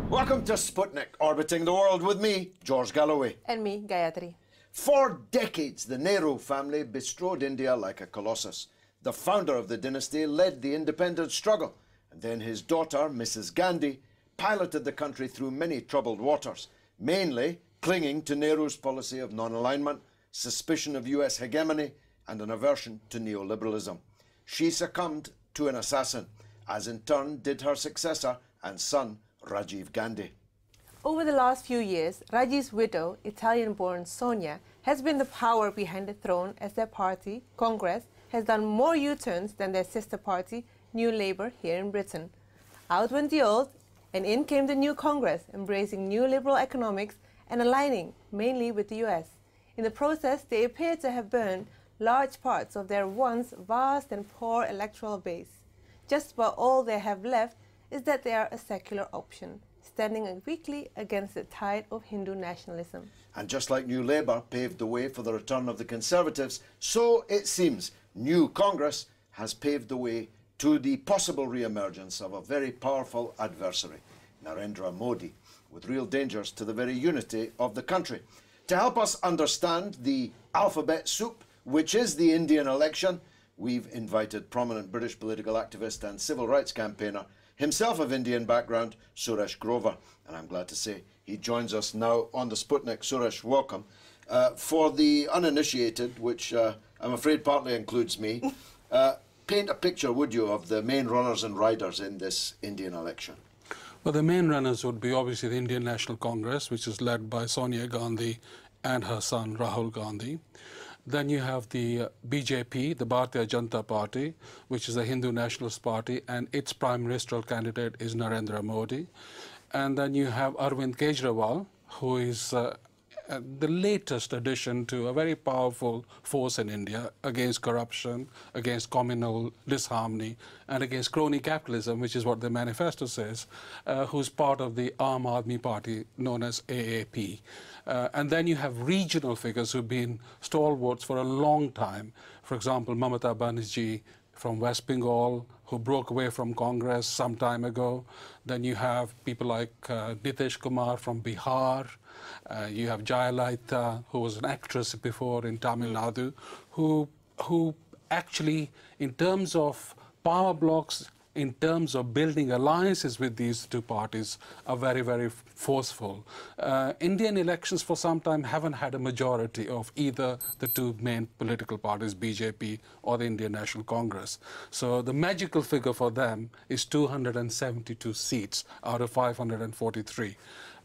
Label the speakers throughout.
Speaker 1: Welcome to Sputnik, orbiting the world with me, George Galloway.
Speaker 2: And me, Gayatri.
Speaker 1: For decades, the Nehru family bestrode India like a colossus. The founder of the dynasty led the independence struggle, and then his daughter, Mrs. Gandhi, piloted the country through many troubled waters, mainly clinging to Nehru's policy of non-alignment, suspicion of US hegemony, and an aversion to neoliberalism. She succumbed to an assassin, as in turn did her successor and son, Rajiv Gandhi.
Speaker 2: Over the last few years, Rajiv's widow, Italian-born Sonia, has been the power behind the throne as their party, Congress, has done more U-turns than their sister party, New Labour, here in Britain. Out went the old, and in came the new Congress, embracing new liberal economics and aligning mainly with the US. In the process, they appear to have burned large parts of their once vast and poor electoral base. Just about all they have left is that they are a secular option, standing weakly against the tide of Hindu nationalism.
Speaker 1: And just like New Labour paved the way for the return of the Conservatives, so it seems New Congress has paved the way to the possible re-emergence of a very powerful adversary, Narendra Modi, with real dangers to the very unity of the country. To help us understand the alphabet soup, which is the Indian election, we've invited prominent British political activist and civil rights campaigner, himself of Indian background, Suresh Grover. And I'm glad to say he joins us now on the Sputnik. Suresh, welcome. For the uninitiated, which I'm afraid partly includes me, paint a picture, would you, of the main runners and riders in this Indian election?
Speaker 3: Well, the main runners would be obviously the Indian National Congress, which is led by Sonia Gandhi and her son Rahul Gandhi. Then you have the BJP, the Bharatiya Janata Party, which is a Hindu nationalist party, and its prime ministerial candidate is Narendra Modi. And then you have Arvind Kejriwal, who is the latest addition to a very powerful force in India against corruption, against communal disharmony, and against crony capitalism, which is what the manifesto says, who's part of the Aam Aadmi Party known as AAP. And then you have regional figures who've been stalwarts for a long time. For example, Mamata Banerjee from West Bengal, who broke away from Congress some time ago. Then you have people like Nitish Kumar from Bihar. You have Jayalalitha, who was an actress before in Tamil Nadu, who actually, in terms of power blocks, in terms of building alliances with these two parties, are very, very forceful. Indian elections for some time haven't had a majority of either the two main political parties, BJP or the Indian National Congress. So the magical figure for them is 272 seats out of 543.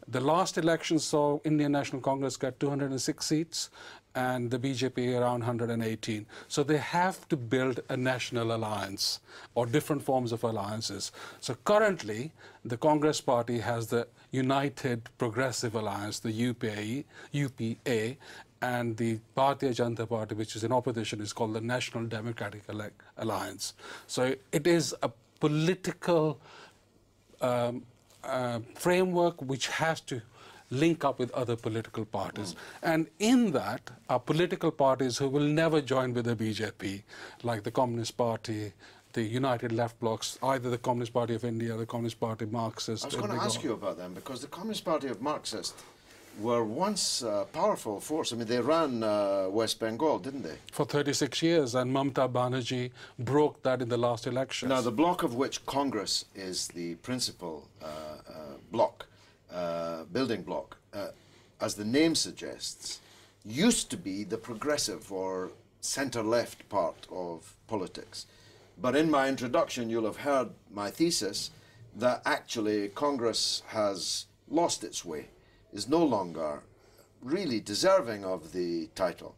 Speaker 3: The last election saw Indian National Congress get 206 seats and the BJP around 118. So they have to build a national alliance or different forms of alliances. So currently, the Congress party has the United Progressive Alliance, the UPA, and the Bharatiya Janata Party, which is in opposition, is called the National Democratic Alliance. So it is a political framework which has to link up with other political parties. And in that are political parties who will never join with the BJP, like the Communist Party, the United Left Blocs, either the Communist Party of India, the Communist Party Marxist.
Speaker 1: I was going to ask you about them, because the Communist Party of Marxist were once a powerful force. I mean, they ran West Bengal, didn't they? For
Speaker 3: 36 years, and Mamata Banerjee broke that in the last election.
Speaker 1: Now, the bloc of which Congress is the principal bloc, building bloc, as the name suggests, used to be the progressive or centre-left part of politics. But in my introduction, you'll have heard my thesis that actually Congress has lost its way, is no longer really deserving of the title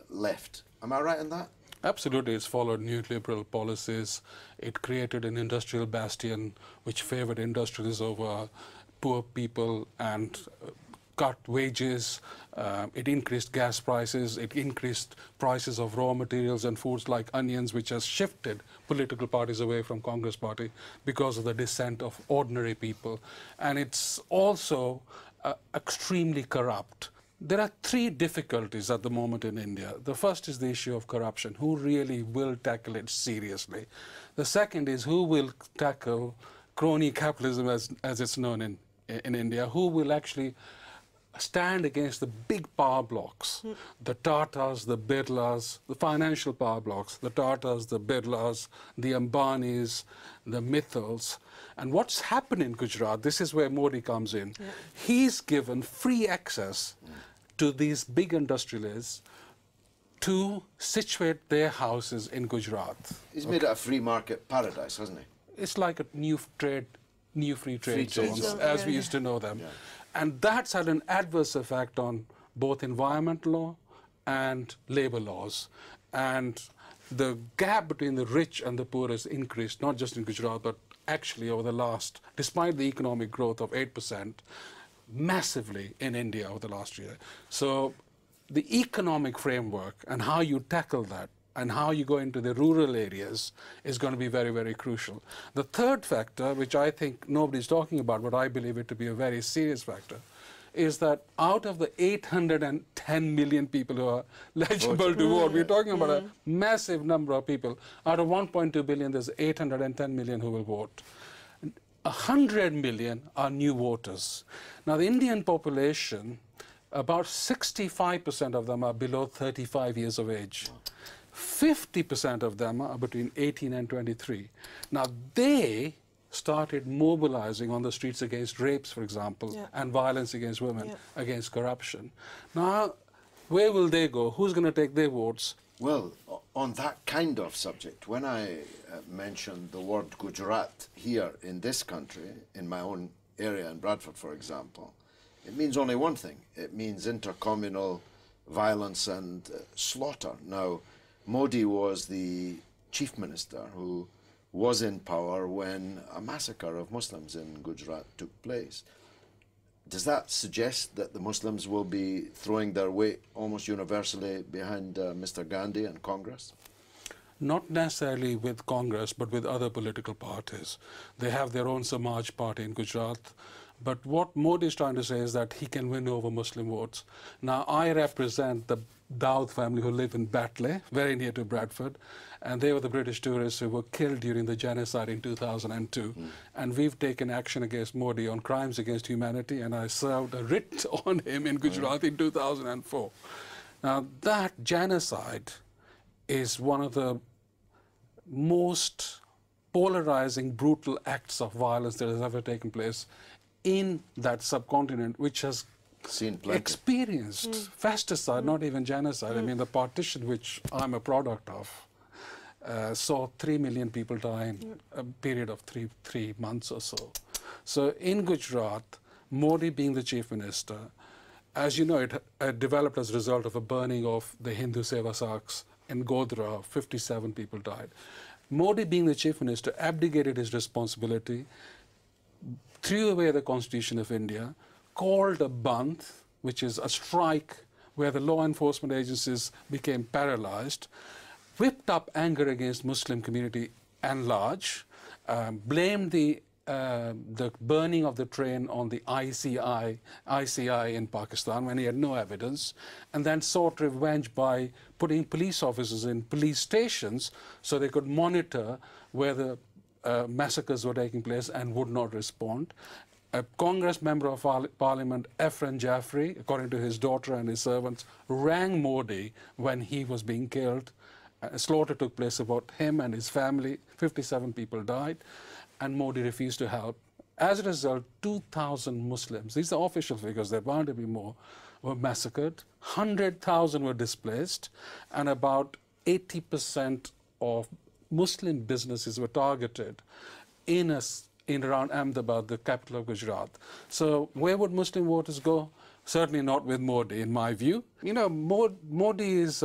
Speaker 1: left. Am I right in that?
Speaker 3: Absolutely, it's followed neoliberal policies. It created an industrial bastion which favored industrialists over poor people and cut wages. It increased gas prices. It increased prices of raw materials and foods like onions, which has shifted political parties away from Congress Party because of the dissent of ordinary people. And it's also extremely corrupt. There are three difficulties at the moment in India. The first is the issue of corruption. Who really will tackle it seriously? The second is who will tackle crony capitalism, as it's known in India? Who will actually stand against the big power blocks, the Tatas, the Birlas, the financial power blocks, the Tatas, the Birlas, the Ambanis, the Mithals. And what's happened in Gujarat, this is where Modi comes in. Yeah. He's given free access to these big industrialists to situate their houses in Gujarat.
Speaker 1: He's made it a free market paradise, hasn't he?
Speaker 3: It's like a new free trade zones, as we used to know them. Yeah. And that's had an adverse effect on both environmental law and labor laws. And the gap between the rich and the poor has increased, not just in Gujarat, but actually over the last, despite the economic growth of 8%, massively in India over the last year. So the economic framework and how you tackle that and how you go into the rural areas is going to be very, very crucial. The third factor, which I think nobody's talking about, but I believe it to be a very serious factor, is that out of the 810 million people who are eligible to vote, we're talking about a massive number of people. Out of 1.2 billion, there's 810 million who will vote. 100 million are new voters. Now, the Indian population, about 65% of them are below 35 years of age. 50% of them are between 18 and 23. Now, they started mobilizing on the streets against rapes, for example, and violence against women, against corruption. Now, where will they go? Who's going to take their votes?
Speaker 1: Well, on that kind of subject, when I mentioned the word Gujarat here in this country, in my own area in Bradford, for example, it means only one thing. It means intercommunal violence and slaughter. Now, Modi was the chief minister who was in power when a massacre of Muslims in Gujarat took place. Does that suggest that the Muslims will be throwing their weight almost universally behind Mr. Gandhi and Congress?
Speaker 3: Not necessarily with Congress, but with other political parties. They have their own Samaj party in Gujarat. But what Modi is trying to say is that he can win over Muslim votes. Now, I represent the Daud family who live in Batley, very near to Bradford, and they were the British tourists who were killed during the genocide in 2002. And we've taken action against Modi on crimes against humanity, and I served a writ on him in Gujarat in 2004. Now, that genocide is one of the most polarizing, brutal acts of violence that has ever taken place in that subcontinent, which has experienced fasticide, not even genocide. I mean, the partition, which I'm a product of, saw 3 million people die in a period of three months or so. So in Gujarat, Modi being the chief minister, as you know, it developed as a result of a burning of the Hindu Seva Saks in Godhra. 57 people died. Modi being the chief minister abdicated his responsibility, threw away the Constitution of India, called a bandh, which is a strike where the law enforcement agencies became paralyzed, whipped up anger against Muslim community at large, blamed the burning of the train on the ICI in Pakistan when he had no evidence, and then sought revenge by putting police officers in police stations so they could monitor where the massacres were taking place and would not respond. A Congress member of Parliament, Efren Jaffrey, according to his daughter and his servants, rang Modi when he was being killed. A slaughter took place about him and his family. 57 people died, and Modi refused to help. As a result, 2,000 Muslims, these are official figures, there are bound to be more, were massacred. 100,000 were displaced, and about 80% of Muslim businesses were targeted in around Ahmedabad, the capital of Gujarat. So where would Muslim voters go? Certainly not with Modi, in my view. You know, Modi is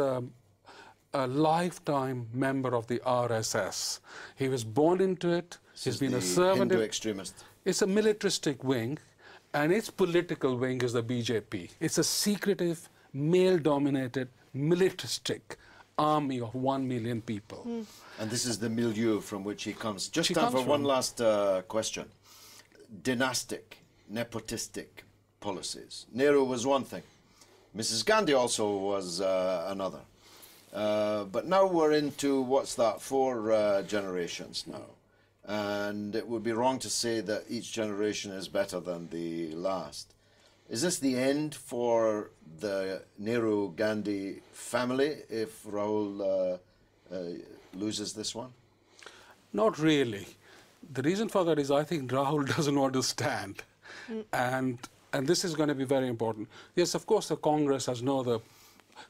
Speaker 3: a lifetime member of the RSS. He was born into it. He's been a servant.
Speaker 1: Hindu extremist.
Speaker 3: It's a militaristic wing, and its political wing is the BJP. It's a secretive, male-dominated, militaristic army of 1 million people.
Speaker 1: And this is the milieu from which he comes. Just time for one last question. Dynastic, nepotistic policies. Nehru was one thing. Mrs. Gandhi also was another. But now we're into, what's that, 4 generations now. And it would be wrong to say that each generation is better than the last. Is this the end for the Nehru-Gandhi family if Rahul loses this one?
Speaker 3: Not really. The reason for that is I think Rahul doesn't want to stand. And this is going to be very important. Yes, of course, the Congress has no other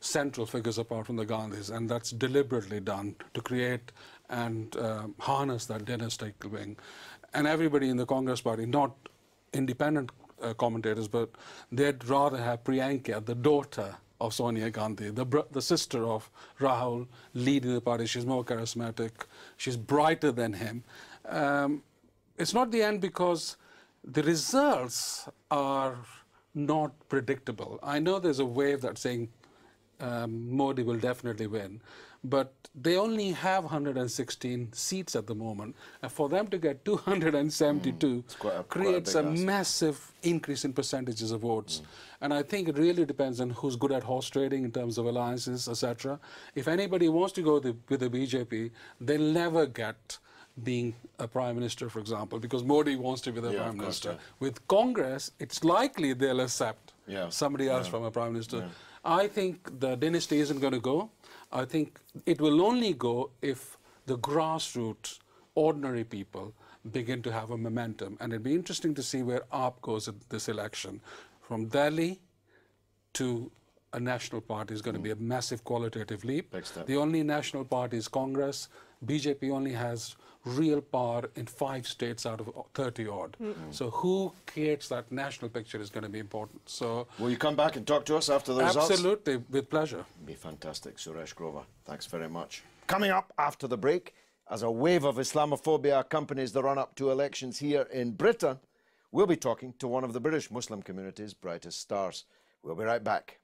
Speaker 3: central figures apart from the Gandhis, and that's deliberately done to create and harness that dynastic wing. And everybody in the Congress party, not independent commentators, but they'd rather have Priyanka, the daughter of Sonia Gandhi, the sister of Rahul, leading the party. She's more charismatic. She's brighter than him. It's not the end because the results are not predictable. I know there's a wave that's saying Modi will definitely win, but they only have 116 seats at the moment, and for them to get 272 creates a massive increase in percentages of votes. And I think it really depends on who's good at horse trading in terms of alliances, etc. If anybody wants to go with the BJP, they'll never get being a prime minister, for example, because Modi wants to be the prime minister. With Congress, it's likely they'll accept somebody else from a prime minister. I think the dynasty isn't going to go. I think it will only go if the grassroots, ordinary people, begin to have a momentum. And it'd be interesting to see where AAP goes at this election. From Delhi to a national party is going to be a massive qualitative leap. The only national party is Congress. BJP only has real power in 5 states out of 30 odd. So who creates that national picture is going to be important. So
Speaker 1: will you come back and talk to us after the results?
Speaker 3: Absolutely, with pleasure.
Speaker 1: It'd be fantastic. Suresh Grover, thanks very much. Coming up after the break, as a wave of Islamophobia accompanies the run-up to elections here in Britain, we'll be talking to one of the British Muslim community's brightest stars. We'll be right back.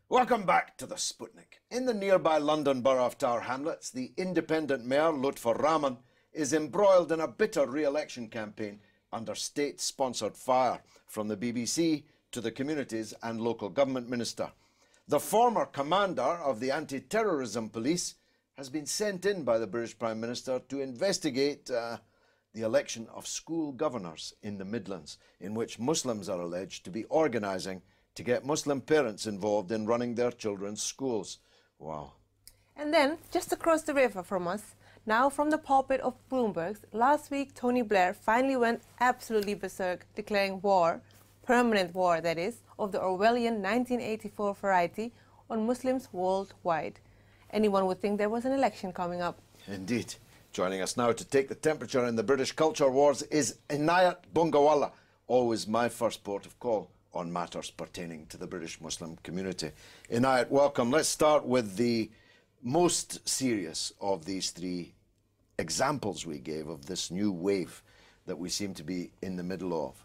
Speaker 1: Welcome back to the Sputnik. In the nearby London borough of Tower Hamlets, the independent mayor, Lutfur Rahman, is embroiled in a bitter re-election campaign under state-sponsored fire from the BBC to the communities and local government minister. The former commander of the anti-terrorism police has been sent in by the British Prime Minister to investigate the election of school governors in the Midlands, in which Muslims are alleged to be organising to get Muslim parents involved in running their children's schools. Wow.
Speaker 2: And then, just across the river from us, now from the pulpit of Bloomberg's, last week Tony Blair finally went absolutely berserk, declaring war, permanent war that is, of the Orwellian 1984 variety on Muslims worldwide. Anyone would think there was an election coming up.
Speaker 1: Indeed. Joining us now to take the temperature in the British culture wars is Inayat Bungawala, always my first port of call on matters pertaining to the British Muslim community. Inayat, welcome. Let's start with the most serious of these 3 examples we gave of this new wave that we seem to be in the middle of.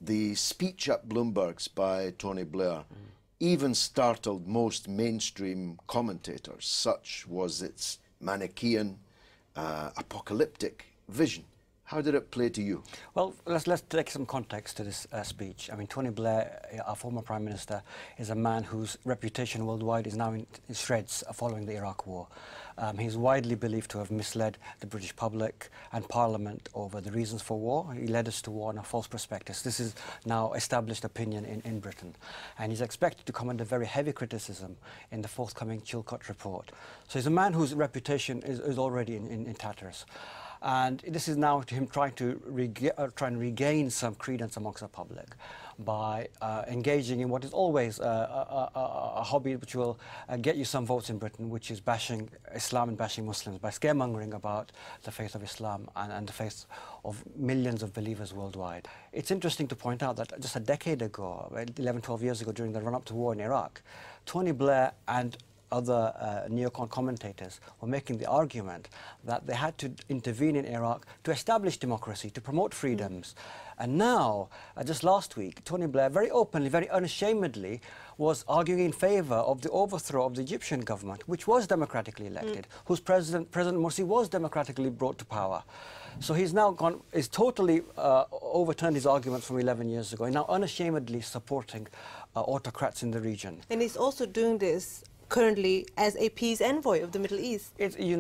Speaker 1: The speech at Bloomberg's by Tony Blair even startled most mainstream commentators. Such was its Manichaean, apocalyptic vision. How did it play to you?
Speaker 4: Well, let's take some context to this speech. I mean, Tony Blair, our former Prime Minister, is a man whose reputation worldwide is now in shreds following the Iraq War. He's widely believed to have misled the British public and Parliament over the reasons for war. He led us to war on a false prospectus. This is now established opinion in Britain. And he's expected to come under very heavy criticism in the forthcoming Chilcot report. So he's a man whose reputation is already in tatters. And this is now him trying to regain some credence amongst the public by engaging in what is always a hobby which will get you some votes in Britain, which is bashing Islam and bashing Muslims, by scaremongering about the faith of Islam and the faith of millions of believers worldwide. It's interesting to point out that just a decade ago, 11, 12 years ago, during the run-up to war in Iraq, Tony Blair and other neocon commentators were making the argument that they had to intervene in Iraq to establish democracy, to promote freedoms. And now, just last week, Tony Blair very openly, very unashamedly, was arguing in favour of the overthrow of the Egyptian government, which was democratically elected, whose President Morsi was democratically brought to power. So he's now totally overturned his arguments from 11 years ago, and now unashamedly supporting autocrats in the region.
Speaker 2: And he's also doing this currently as a peace envoy of the Middle East.
Speaker 4: If you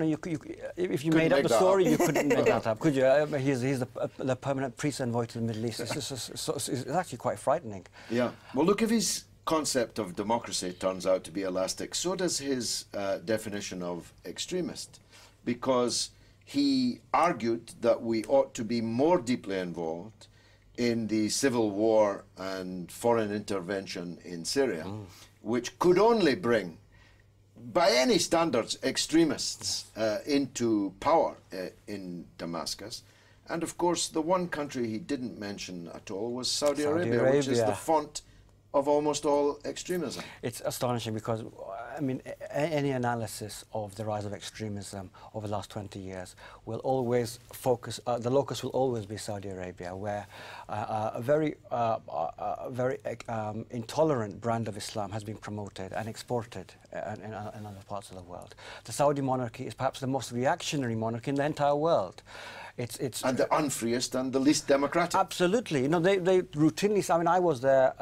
Speaker 4: made up the story, you couldn't make that up, could you? He's the permanent peace envoy to the Middle East. It's actually quite frightening.
Speaker 1: Yeah. Well, look, if his concept of democracy turns out to be elastic, so does his definition of extremist, because he argued that we ought to be more deeply involved in the civil war and foreign intervention in Syria, which could only bring, by any standards, extremists into power in Damascus. And of course, the one country he didn't mention at all was Saudi Arabia, which is the font of almost all extremism.
Speaker 4: It's astonishing because, I mean, any analysis of the rise of extremism over the last 20 years will always focus, the locus will always be Saudi Arabia, where a very intolerant brand of Islam has been promoted and exported in other parts of the world. The Saudi monarchy is perhaps the most reactionary monarchy in the entire world. And
Speaker 1: the unfreest and the least democratic.
Speaker 4: Absolutely. You know, they routinely, I mean, I was there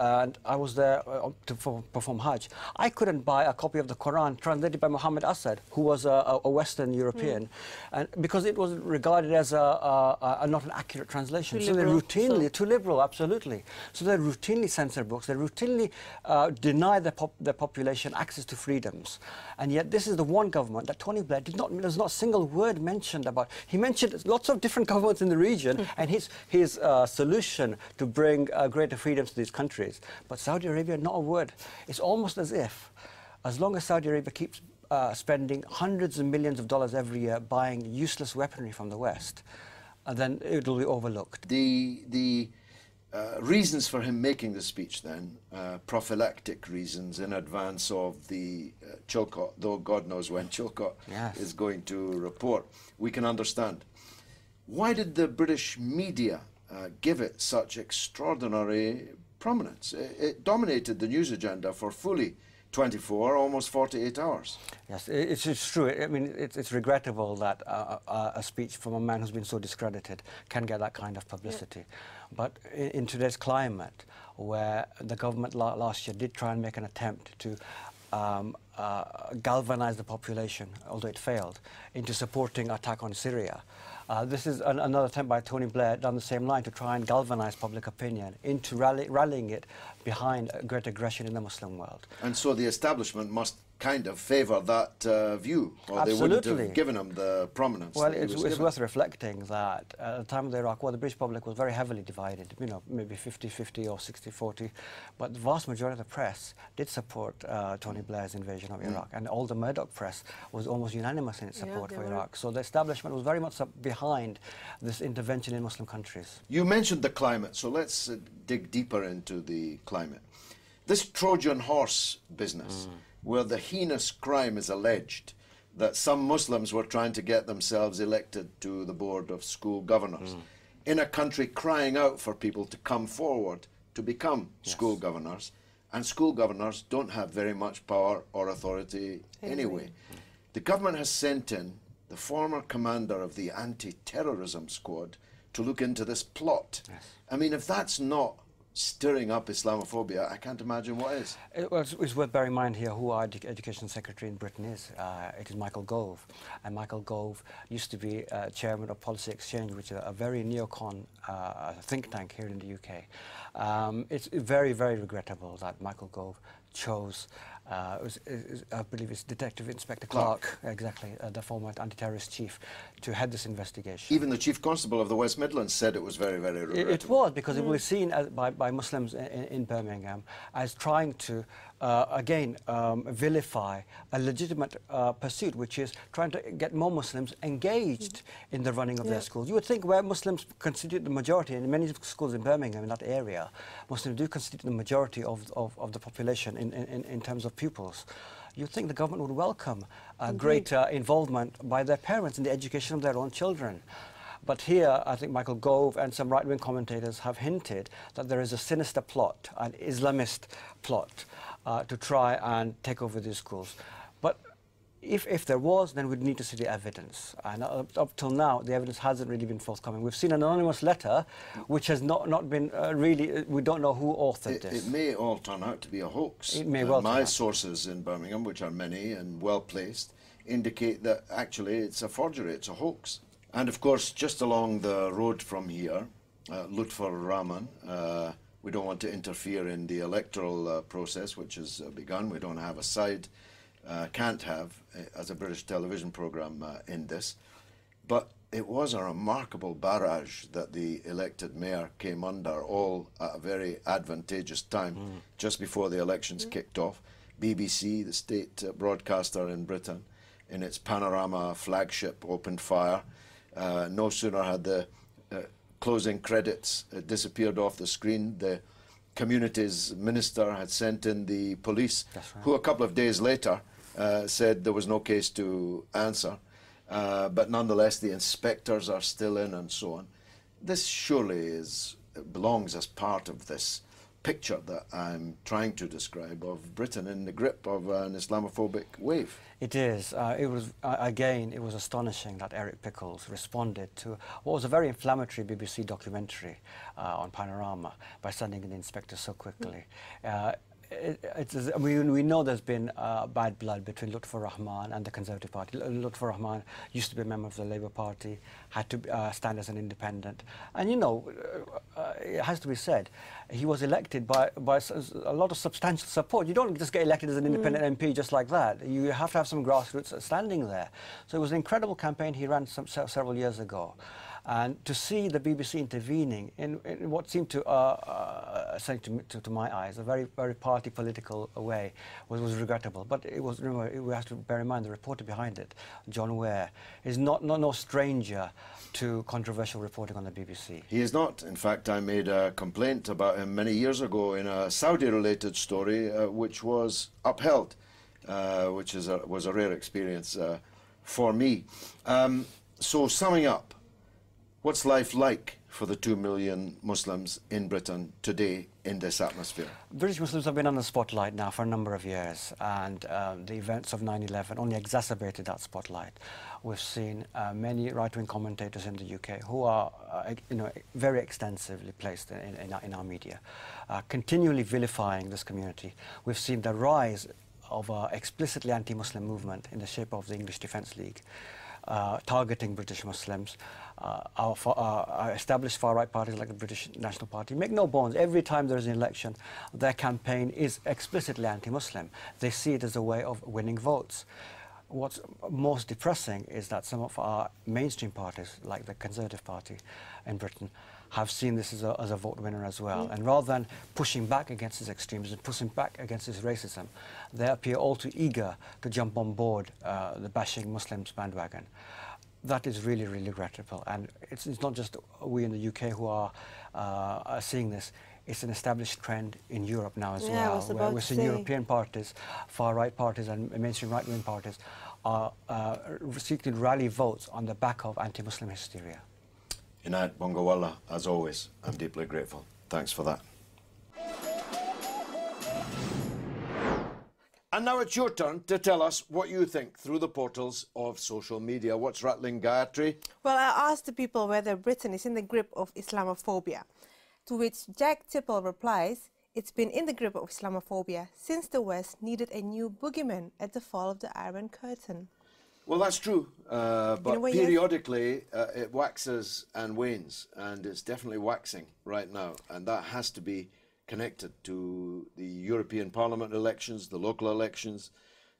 Speaker 4: to perform Hajj. I couldn't buy a copy of the Quran translated by Muhammad Assad, who was a Western European, and because it was regarded as not an accurate translation. So they routinely, too liberal, absolutely. So they routinely censor books. They routinely deny their population access to freedoms. And yet this is the one government that Tony Blair there's not a single word mentioned about. He mentioned lots of different governments in the region and his solution to bring greater freedoms to these countries. But Saudi Arabia, not a word. It's almost as if, as long as Saudi Arabia keeps spending hundreds of millions of dollars every year buying useless weaponry from the West, then it will be overlooked.
Speaker 1: The reasons for him making the speech then, prophylactic reasons in advance of the Chilcot, though God knows when Chilcot is going to report, we can understand. Why did the British media give it such extraordinary prominence? It dominated the news agenda for fully 24, almost 48 hours.
Speaker 4: Yes, it's true. I mean, it's regrettable that a speech from a man who's been so discredited can get that kind of publicity. But in today's climate, where the government last year did try and make an attempt to galvanize the population, although it failed, into supporting attack on Syria. This is another attempt by Tony Blair down the same line to try and galvanize public opinion into rallying it behind great aggression in the Muslim world.
Speaker 1: And so the establishment must kind of favour that view, or they wouldn't have given him the prominence.
Speaker 4: Well, it's worth reflecting that at the time of the Iraq War, the British public was very heavily divided, you know, maybe 50-50 or 60-40, but the vast majority of the press did support Tony Blair's invasion of Iraq, and all the Murdoch press was almost unanimous in its support for Iraq. So the establishment was very much behind this intervention in Muslim countries.
Speaker 1: You mentioned the climate, so let's dig deeper into the climate. This Trojan horse business, where the heinous crime is alleged that some Muslims were trying to get themselves elected to the board of school governors, in a country crying out for people to come forward to become school governors, and school governors don't have very much power or authority anyway. The government has sent in the former commander of the anti-terrorism squad to look into this plot. I mean, if that's not stirring up Islamophobia, I can't imagine what is.
Speaker 4: It's worth bearing in mind here who our Education Secretary in Britain is. It is Michael Gove. And Michael Gove used to be chairman of Policy Exchange, which is a very neocon think tank here in the UK. It's very, very regrettable that Michael Gove chose, I believe it's Detective Inspector Clark, exactly, the former anti-terrorist chief, to head this investigation.
Speaker 1: Even the Chief Constable of the West Midlands said it was very, very regrettable.
Speaker 4: It was, because it was seen as, by Muslims in Birmingham as trying to, again, vilify a legitimate pursuit, which is trying to get more Muslims engaged in the running of their schools. You would think where Muslims constitute the majority, in many schools in Birmingham, in that area, Muslims do constitute the majority of the population in terms of pupils. You'd think the government would welcome greater involvement by their parents in the education of their own children. But here, I think Michael Gove and some right-wing commentators have hinted that there is a sinister plot, an Islamist plot, to try and take over these schools. But if there was, then we'd need to see the evidence. And up till now, the evidence hasn't really been forthcoming. We've seen an anonymous letter, which has not been really, we don't know who authored this.
Speaker 1: It may all turn out to be a hoax.
Speaker 4: It may well
Speaker 1: My sources in Birmingham, which are many and well-placed, indicate that actually it's a forgery, it's a hoax. And of course, just along the road from here, Lutfur Rahman, we don't want to interfere in the electoral process, which has begun. We don't have a side, can't have, as a British television programme in this. But it was a remarkable barrage that the elected mayor came under, all at a very advantageous time, just before the elections kicked off. BBC, the state broadcaster in Britain, in its Panorama flagship, opened fire. No sooner had the closing credits disappeared off the screen, the communities minister had sent in the police, who a couple of days later said there was no case to answer. But nonetheless, the inspectors are still in and so on. This surely belongs as part of this picture that I'm trying to describe of Britain in the grip of an Islamophobic wave.
Speaker 4: It is. It was, again, it was astonishing that Eric Pickles responded to what was a very inflammatory BBC documentary on Panorama by sending in the inspector so quickly. We know there's been bad blood between Lutfur Rahman and the Conservative Party. Lutfur Rahman used to be a member of the Labour Party, had to stand as an independent. And, you know, it has to be said, he was elected by a lot of substantial support. You don't just get elected as an independent MP just like that. You have to have some grassroots standing there. So it was an incredible campaign he ran several years ago. And to see the BBC intervening in what seemed to my eyes, a very, very party political way, was regrettable. But it was, remember, we have to bear in mind the reporter behind it, John Ware, is no stranger to controversial reporting on the BBC.
Speaker 1: He is not. In fact, I made a complaint about him many years ago in a Saudi-related story, which was upheld, which was a rare experience for me. So, summing up, what's life like for the 2 million Muslims in Britain today in this atmosphere?
Speaker 4: British Muslims have been on the spotlight now for a number of years, and the events of 9/11 only exacerbated that spotlight. We've seen many right-wing commentators in the UK who are very extensively placed in our media, continually vilifying this community. We've seen the rise of an explicitly anti-Muslim movement in the shape of the English Defence League, targeting British Muslims. Our established far-right parties like the British National Party, make no bones, every time there's an election, their campaign is explicitly anti-Muslim. They see it as a way of winning votes. What's most depressing is that some of our mainstream parties, like the Conservative Party in Britain, have seen this as a vote winner as well. And rather than pushing back against this extremism, pushing back against this racism, they appear all too eager to jump on board the bashing Muslims bandwagon. That is really, really regrettable. And it's not just we in the UK who are seeing this. It's an established trend in Europe now as well, where we're seeing European parties, far-right parties and mainstream right-wing parties are seeking to rally votes on the back of anti-Muslim hysteria.
Speaker 1: Inayat Bongawala, as always, I'm deeply grateful. Thanks for that. And now it's your turn to tell us what you think through the portals of social media. What's rattling, Gayatri?
Speaker 2: Well, I asked the people whether Britain is in the grip of Islamophobia, to which Jack Tipple replies, it's been in the grip of Islamophobia since the West needed a new boogeyman at the fall of the Iron Curtain.
Speaker 1: Well, that's true, but periodically it waxes and wanes, and it's definitely waxing right now, and that has to be connected to the European Parliament elections, the local elections,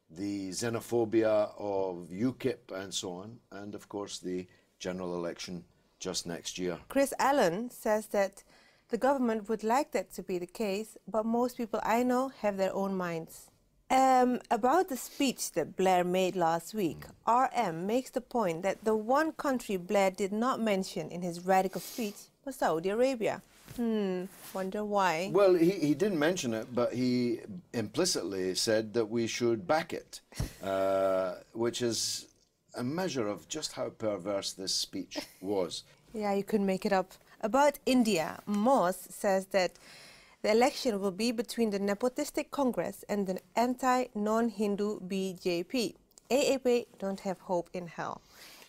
Speaker 1: the xenophobia of UKIP and so on, and of course the general election just next year.
Speaker 2: Chris Allen says that the government would like that to be the case, but most people I know have their own minds. About the speech that Blair made last week, RM makes the point that the one country Blair did not mention in his radical speech was Saudi Arabia. Wonder why?
Speaker 1: Well, he didn't mention it, but he implicitly said that we should back it, which is a measure of just how perverse this speech was.
Speaker 2: Yeah, you couldn't make it up. About India, Moss says that the election will be between the nepotistic Congress and the anti-non-Hindu BJP. AAP don't have hope in hell.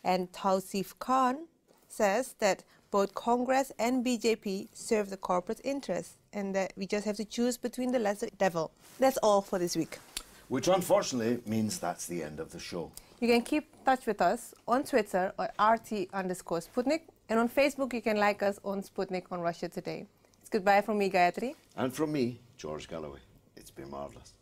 Speaker 2: And Tausif Khan says that both Congress and BJP serve the corporate interests and that we just have to choose between the lesser devil. That's all for this week.
Speaker 1: Which unfortunately means that's the end of the show.
Speaker 2: You can keep in touch with us on Twitter at RT_Sputnik, and on Facebook you can like us on Sputnik on Russia Today. It's goodbye from me, Gayatri.
Speaker 1: And from me, George Galloway. It's been marvellous.